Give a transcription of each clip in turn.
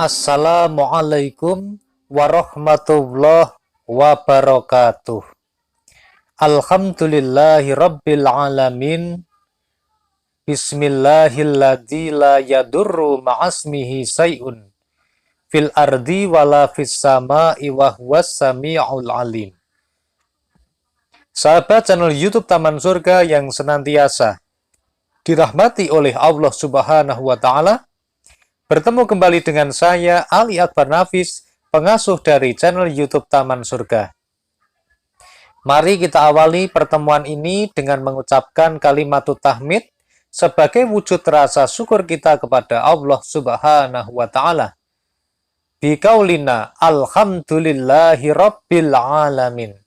Assalamualaikum warahmatullahi wabarakatuh. Alhamdulillahi rabbil alamin. Bismillahilladzi la yadurru ma'asmihi say'un fil ardi wala fis sama'i wa huwas sami'ul alim. Sahabat channel YouTube Taman Surga yang senantiasa dirahmati oleh Allah Subhanahu wa taala, bertemu kembali dengan saya, Ali Akbar Nafis, pengasuh dari channel YouTube Taman Surga. Mari kita awali pertemuan ini dengan mengucapkan kalimat tahmid sebagai wujud rasa syukur kita kepada Allah Subhanahu wa Ta'ala. Biqaulina alhamdulillahi rabbil alamin.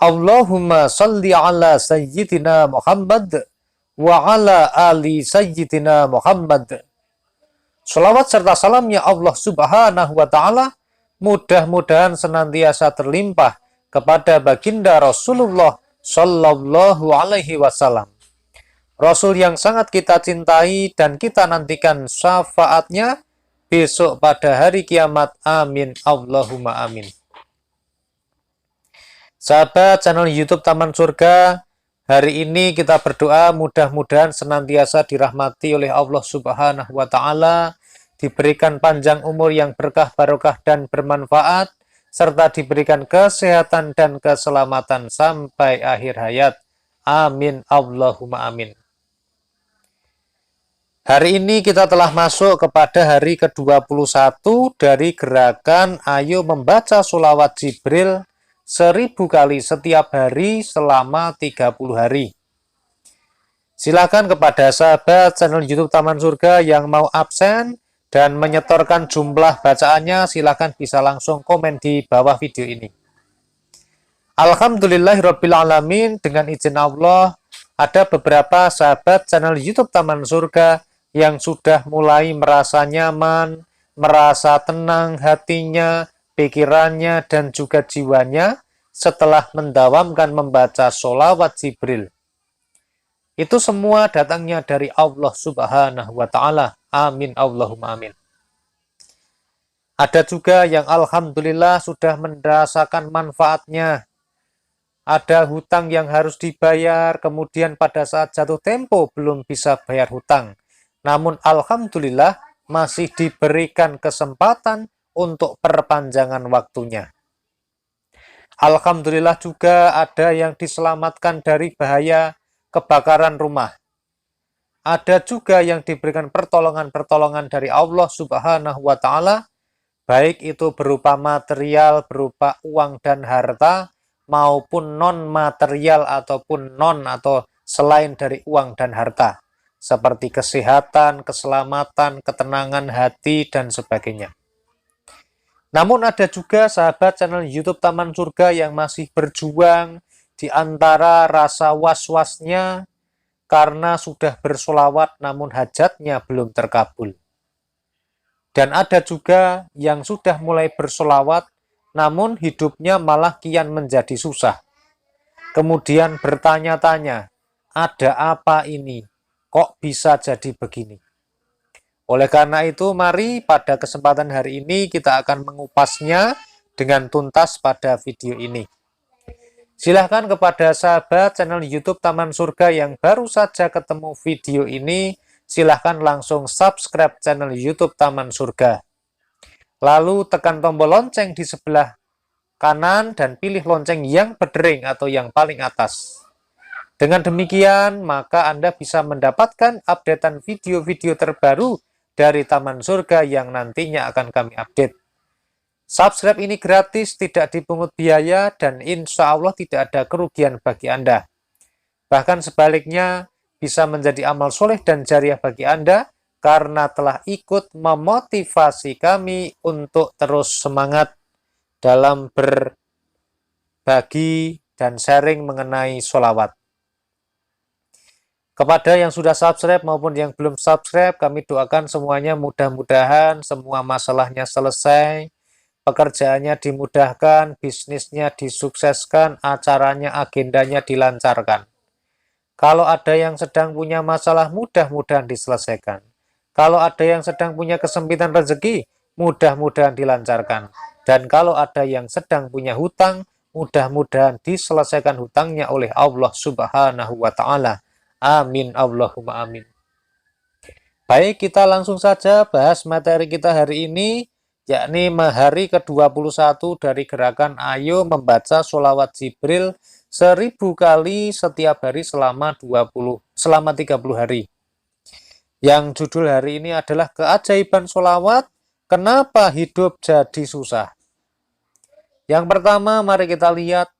Allahumma salli ala sayyidina Muhammad wa ala ali sayyidina Muhammad. Shalawat serta salamnya Allah Subhanahu wa Ta'ala mudah-mudahan senantiasa terlimpah kepada baginda Rasulullah Sallallahu Alaihi Wasallam, Rasul yang sangat kita cintai dan kita nantikan syafaatnya besok pada hari kiamat. Amin Allahumma amin. Sahabat channel YouTube Taman Surga, hari ini kita berdoa mudah-mudahan senantiasa dirahmati oleh Allah Subhanahu wa Ta'ala, diberikan panjang umur yang berkah, barokah, dan bermanfaat, serta diberikan kesehatan dan keselamatan sampai akhir hayat. Amin Allahumma amin. Hari ini kita telah masuk kepada hari ke-21 dari gerakan Ayo Membaca Sholawat Jibril 1000 kali setiap hari selama 30 hari. Silakan kepada sahabat channel YouTube Taman Surga yang mau absen dan menyetorkan jumlah bacaannya, silakan bisa langsung komen di bawah video ini. Alhamdulillahirrabbilalamin, dengan izin Allah, ada beberapa sahabat channel YouTube Taman Surga yang sudah mulai merasa nyaman, merasa tenang hatinya, pikirannya, dan juga jiwanya setelah mendawamkan membaca sholawat Jibril. Itu semua datangnya dari Allah Subhanahu wa Ta'ala. Amin Allahumma amin. Ada juga yang alhamdulillah sudah merasakan manfaatnya. Ada hutang yang harus dibayar, kemudian pada saat jatuh tempo belum bisa bayar hutang. Namun alhamdulillah masih diberikan kesempatan untuk perpanjangan waktunya. Alhamdulillah juga ada yang diselamatkan dari bahaya kebakaran rumah. Ada juga yang diberikan pertolongan-pertolongan dari Allah Subhanahu wa Ta'ala, baik itu berupa material, berupa uang dan harta, maupun non-material ataupun atau selain dari uang dan harta, seperti kesehatan, keselamatan, ketenangan hati, dan sebagainya. Namun ada juga sahabat channel YouTube Taman Surga yang masih berjuang di antara rasa was-wasnya karena sudah bersolawat namun hajatnya belum terkabul. Dan ada juga yang sudah mulai bersolawat namun hidupnya malah kian menjadi susah. Kemudian bertanya-tanya, ada apa ini? Kok bisa jadi begini? Oleh karena itu, mari pada kesempatan hari ini kita akan mengupasnya dengan tuntas pada video ini. Silahkan kepada sahabat channel YouTube Taman Surga yang baru saja ketemu video ini, silahkan langsung subscribe channel YouTube Taman Surga. Lalu tekan tombol lonceng di sebelah kanan dan pilih lonceng yang berdering atau yang paling atas. Dengan demikian, maka Anda bisa mendapatkan updatean video-video terbaru dari Taman Surga yang nantinya akan kami update. Subscribe ini gratis, tidak dipungut biaya, dan insya Allah tidak ada kerugian bagi Anda. Bahkan sebaliknya, bisa menjadi amal soleh dan jariah bagi Anda, karena telah ikut memotivasi kami untuk terus semangat dalam berbagi dan sharing mengenai sholawat. Kepada yang sudah subscribe maupun yang belum subscribe, kami doakan semuanya mudah-mudahan semua masalahnya selesai, pekerjaannya dimudahkan, bisnisnya disukseskan, acaranya, agendanya dilancarkan. Kalau ada yang sedang punya masalah, mudah-mudahan diselesaikan. Kalau ada yang sedang punya kesempitan rezeki, mudah-mudahan dilancarkan. Dan kalau ada yang sedang punya hutang, mudah-mudahan diselesaikan hutangnya oleh Allah Subhanahu wa Ta'ala. Amin, Allahumma amin. Baik, kita langsung saja bahas materi kita hari ini, yakni hari ke-21 dari gerakan Ayo Membaca Sholawat Jibril 1000 kali setiap hari selama 30 hari. Yang judul hari ini adalah Keajaiban Sholawat, Kenapa Hidup Jadi Susah. Yang pertama, mari kita lihat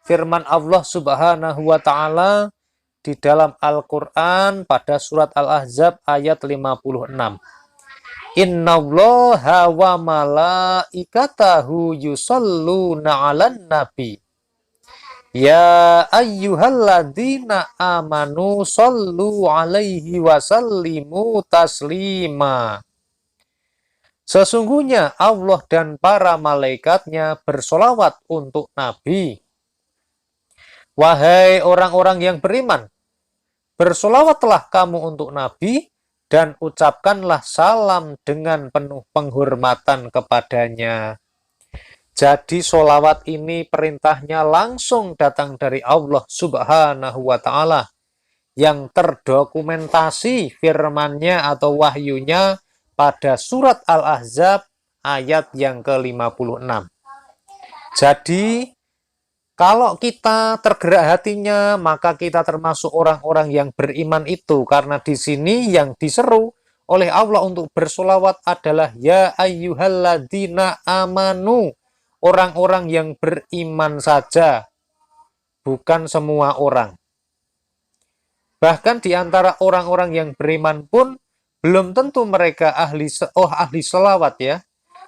firman Allah Subhanahu wa Ta'ala di dalam Al-Quran pada surat Al-Ahzab ayat 56. Innallaha wa malaikatahu yusalluna 'alan nabi. Ya ayyuhalladzina amanu sallu 'alaihi wa sallimu taslima. Sesungguhnya Allah dan para malaikatnya bersolawat untuk Nabi. Wahai orang-orang yang beriman, bersolawatlah kamu untuk Nabi dan ucapkanlah salam dengan penuh penghormatan kepadanya. Jadi solawat ini perintahnya langsung datang dari Allah Subhanahu wa Ta'ala yang terdokumentasi firman-Nya atau wahyunya pada surat Al-Ahzab ayat yang ke-56. Jadi kalau kita tergerak hatinya, maka kita termasuk orang-orang yang beriman itu. Karena di sini yang diseru oleh Allah untuk bersolawat adalah ya ayyuhalladzina amanu. Orang-orang yang beriman saja, bukan semua orang. Bahkan di antara orang-orang yang beriman pun, belum tentu mereka ahli selawat ya.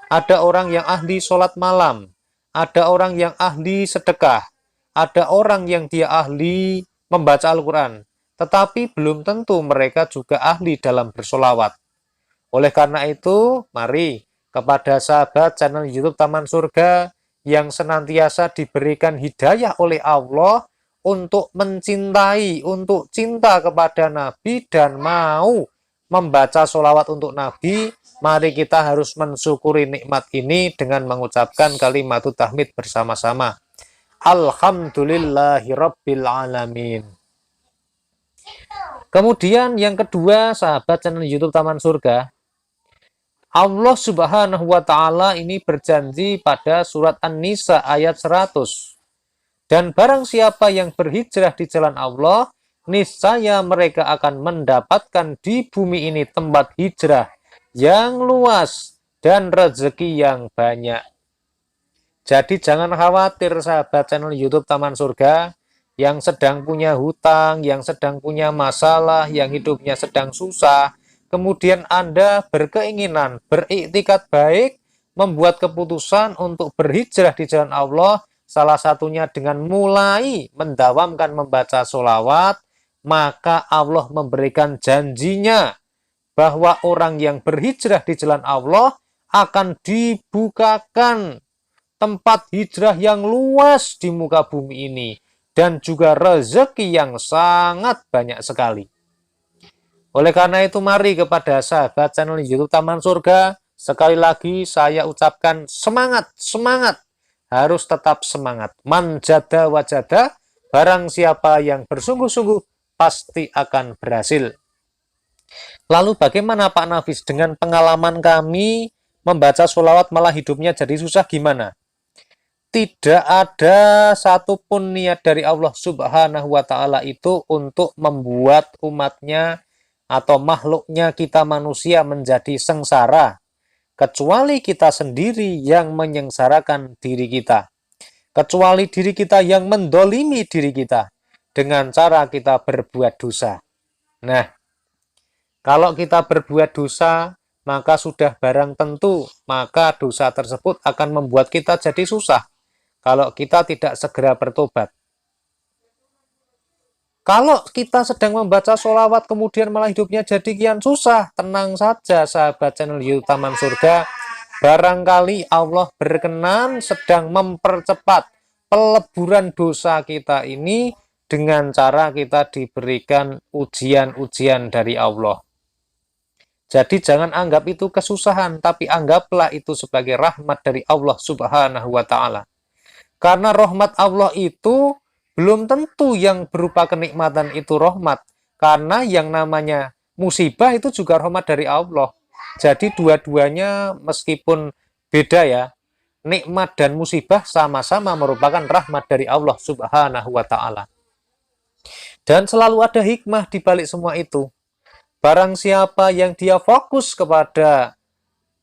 Ada orang yang ahli sholat malam, ada orang yang ahli sedekah, ada orang yang dia ahli membaca Al-Quran, tetapi belum tentu mereka juga ahli dalam bersolawat. Oleh karena itu, mari kepada sahabat channel YouTube Taman Surga yang senantiasa diberikan hidayah oleh Allah untuk mencintai, untuk cinta kepada Nabi dan mau membaca sholawat untuk Nabi, mari kita harus mensyukuri nikmat ini dengan mengucapkan kalimat tahmid bersama-sama. Alhamdulillahirabbil alamin. Kemudian yang kedua, sahabat channel YouTube Taman Surga, Allah Subhanahu wa Ta'ala ini berjanji pada surat An-Nisa ayat 100. Dan barang siapa yang berhijrah di jalan Allah, niscaya mereka akan mendapatkan di bumi ini tempat hijrah yang luas dan rezeki yang banyak. Jadi jangan khawatir sahabat channel YouTube Taman Surga yang sedang punya hutang, yang sedang punya masalah, yang hidupnya sedang susah. Kemudian Anda berkeinginan, beriktikad baik, membuat keputusan untuk berhijrah di jalan Allah, salah satunya dengan mulai mendawamkan membaca sholawat, maka Allah memberikan janjinya bahwa orang yang berhijrah di jalan Allah akan dibukakan tempat hijrah yang luas di muka bumi ini dan juga rezeki yang sangat banyak sekali. Oleh karena itu, mari kepada sahabat channel YouTube Taman Surga, sekali lagi saya ucapkan semangat, semangat. Harus tetap semangat. Man jada wajada, barang siapa yang bersungguh-sungguh pasti akan berhasil. Lalu bagaimana Pak Nafis dengan pengalaman kami membaca sholawat malah hidupnya jadi susah gimana? Tidak ada satupun niat dari Allah Subhanahu wa Ta'ala itu untuk membuat umatnya atau makhluknya kita manusia menjadi sengsara, kecuali kita sendiri yang menyengsarakan diri kita, kecuali diri kita yang mendolimi diri kita dengan cara kita berbuat dosa. Nah, kalau kita berbuat dosa, maka sudah barang tentu, maka dosa tersebut akan membuat kita jadi susah kalau kita tidak segera bertobat. Kalau kita sedang membaca sholawat kemudian malah hidupnya jadi kian susah, tenang saja sahabat channel YouTube Taman Surga. Barangkali Allah berkenan sedang mempercepat peleburan dosa kita ini dengan cara kita diberikan ujian-ujian dari Allah. Jadi jangan anggap itu kesusahan, tapi anggaplah itu sebagai rahmat dari Allah Subhanahu wa Ta'ala. Karena rahmat Allah itu belum tentu yang berupa kenikmatan itu rahmat. Karena yang namanya musibah itu juga rahmat dari Allah. Jadi dua-duanya meskipun beda ya, nikmat dan musibah sama-sama merupakan rahmat dari Allah Subhanahu wa Ta'ala. Dan selalu ada hikmah di balik semua itu. Barang siapa yang dia fokus kepada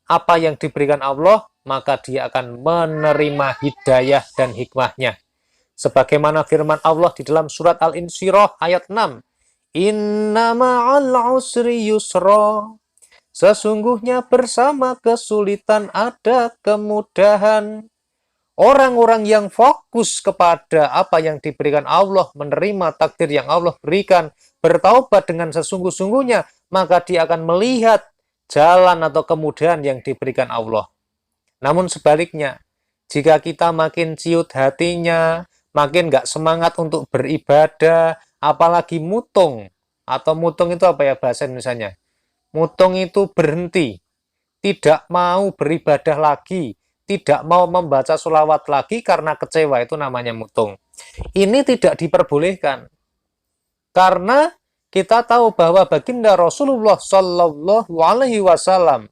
apa yang diberikan Allah, maka dia akan menerima hidayah dan hikmahnya. Sebagaimana firman Allah di dalam surat Al-Insyirah ayat 6. Inna ma'al usri yusra. Sesungguhnya bersama kesulitan ada kemudahan. Orang-orang yang fokus kepada apa yang diberikan Allah, menerima takdir yang Allah berikan, bertaubat dengan sesungguh-sungguhnya, maka dia akan melihat jalan atau kemudahan yang diberikan Allah. Namun sebaliknya, jika kita makin ciut hatinya, makin nggak semangat untuk beribadah, apalagi mutung, atau mutung itu apa ya bahasa Indonesianya? Mutung itu berhenti, tidak mau beribadah lagi, tidak mau membaca sholawat lagi karena kecewa, itu namanya mutung. Ini tidak diperbolehkan. Karena kita tahu bahwa baginda Rasulullah Shallallahu Alaihi Wasallam,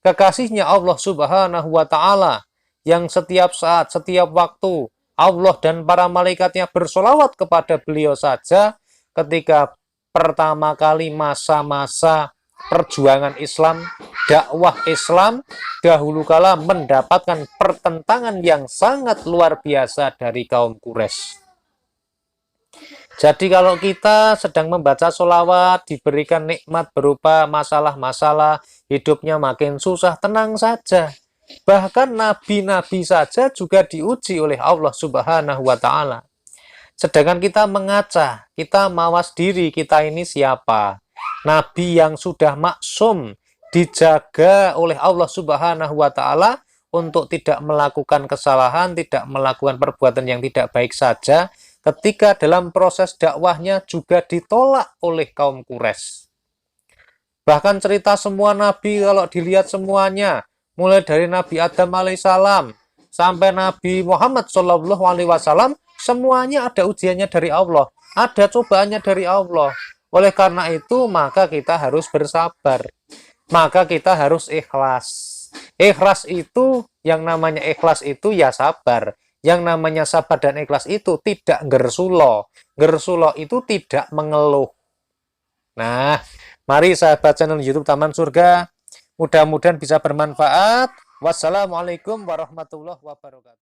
kekasihnya Allah Subhanahu Wa Taala, yang setiap saat, setiap waktu Allah dan para malaikatnya bersolawat kepada beliau saja ketika pertama kali masa-masa perjuangan Islam, dakwah Islam, dahulu kala mendapatkan pertentangan yang sangat luar biasa dari kaum Quraisy. Jadi kalau kita sedang membaca sholawat, diberikan nikmat berupa masalah-masalah, hidupnya makin susah, tenang saja. Bahkan nabi-nabi saja juga diuji oleh Allah Subhanahu wa Ta'ala. Sedangkan kita mengaca, kita mawas diri, kita ini siapa? Nabi yang sudah maksum, dijaga oleh Allah Subhanahu wa Ta'ala untuk tidak melakukan kesalahan, tidak melakukan perbuatan yang tidak baik saja, ketika dalam proses dakwahnya juga ditolak oleh kaum Quraisy. Bahkan cerita semua nabi kalau dilihat semuanya, mulai dari Nabi Adam alaihissalam sampai Nabi Muhammad SAW, semuanya ada ujiannya dari Allah, ada cobaannya dari Allah. Oleh karena itu, maka kita harus bersabar. Maka kita harus ikhlas. Ikhlas itu, yang namanya ikhlas itu ya sabar. Yang namanya sabar dan ikhlas itu tidak gersulo. Gersulo itu tidak mengeluh. Nah, mari sahabat channel YouTube Taman Surga, mudah-mudahan bisa bermanfaat. Wassalamualaikum warahmatullahi wabarakatuh.